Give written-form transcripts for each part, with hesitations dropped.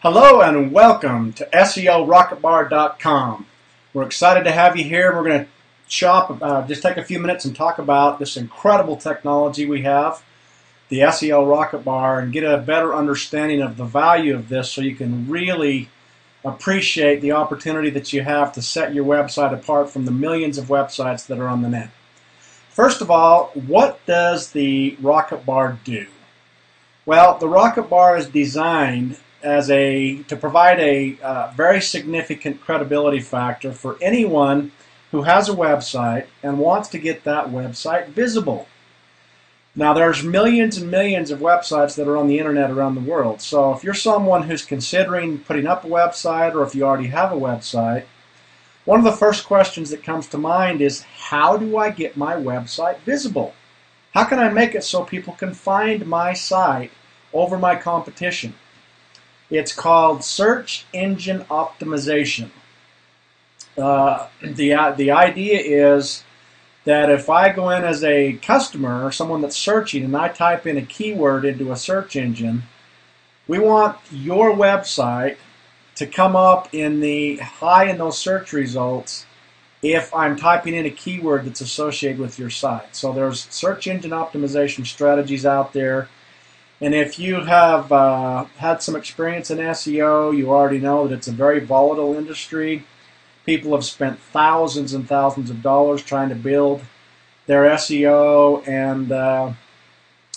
Hello and welcome to SEO Rocketbar.com. We're excited to have you here. We're going to just take a few minutes and talk about this incredible technology we have, the SEO Rocketbar, and get a better understanding of the value of this so you can really appreciate the opportunity that you have to set your website apart from the millions of websites that are on the net. First of all, what does the Rocketbar do? Well, the Rocketbar is designed to provide a very significant credibility factor for anyone who has a website and wants to get that website visible. Now, there's millions and millions of websites that are on the internet around the world. So if you're someone who's considering putting up a website, or if you already have a website, one of the first questions that comes to mind is, how do I get my website visible? How can I make it so people can find my site over my competition? It's called search engine optimization. The idea is that if I go in as a customer or someone that's searching and I type in a keyword into a search engine, we want your website to come up in the high in those search results if I'm typing in a keyword that's associated with your site. So there's search engine optimization strategies out there. And if you have had some experience in SEO, you already know that it's a very volatile industry. People have spent thousands and thousands of dollars trying to build their SEO, and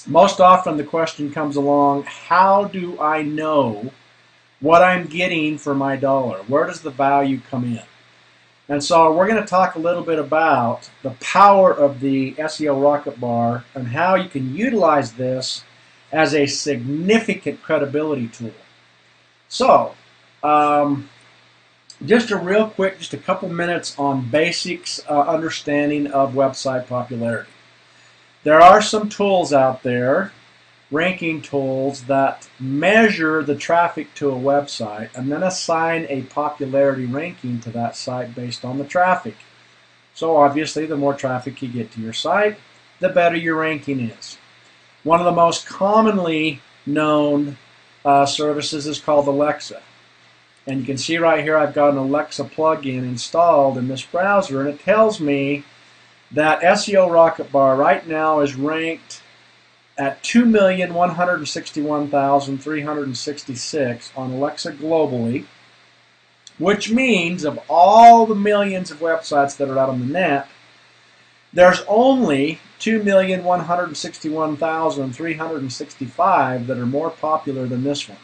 most often the question comes along, how do I know what I'm getting for my dollar? Where does the value come in? And so we're going to talk a little bit about the power of the SEO Rocketbar and how you can utilize this as a significant credibility tool. So, just a couple minutes on basics understanding of website popularity. There are some tools out there, ranking tools, that measure the traffic to a website and then assign a popularity ranking to that site based on the traffic. So obviously, the more traffic you get to your site, the better your ranking is. One of the most commonly known services is called Alexa. And you can see right here I've got an Alexa plugin installed in this browser, and it tells me that SEO Rocketbar right now is ranked at 2,161,366 on Alexa globally, which means of all the millions of websites that are out on the net, there's only 2,161,365 that are more popular than this one.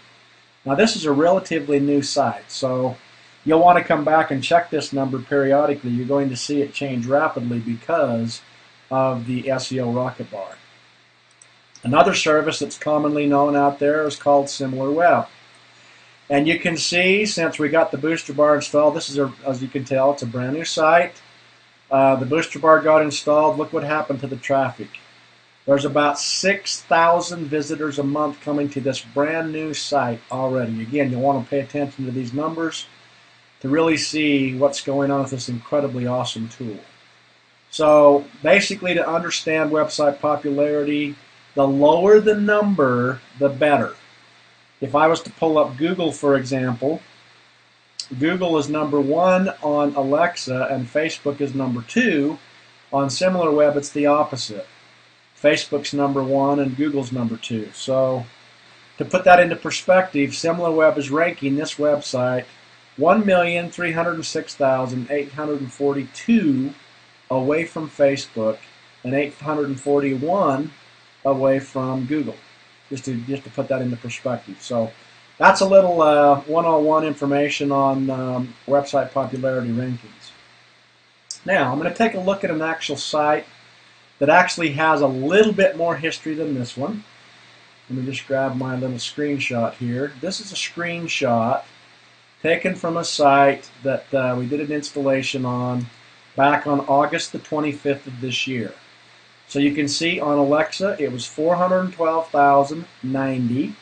Now, this is a relatively new site, so you'll want to come back and check this number periodically. You're going to see it change rapidly because of the SEO Rocketbar. Another service that's commonly known out there is called SimilarWeb. And you can see, since we got the booster bar installed, this is, as you can tell, it's a brand new site. The booster bar got installed. Look what happened to the traffic. There's about 6,000 visitors a month coming to this brand new site already. Again, you'll want to pay attention to these numbers to really see what's going on with this incredibly awesome tool. So basically, to understand website popularity, the lower the number, the better. If I was to pull up Google, for example, Google is number 1 on Alexa and Facebook is number 2. On SimilarWeb, it's the opposite. Facebook's number 1 and Google's number 2. So to put that into perspective, SimilarWeb is ranking this website 1,306,842 away from Facebook and 841 away from Google. Just to put that into perspective. So that's a little 101 information on website popularity rankings. Now, I'm going to take a look at an actual site that actually has a little bit more history than this one. Let me just grab my little screenshot here. This is a screenshot taken from a site that we did an installation on back on August the 25th of this year. So you can see on Alexa it was 412,090.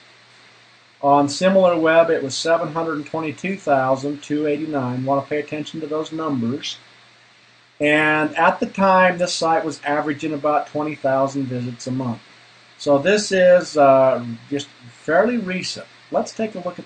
On SimilarWeb it was 722,289. Want to pay attention to those numbers. And at the time, this site was averaging about 20,000 visits a month. So this is just fairly recent. Let's take a look at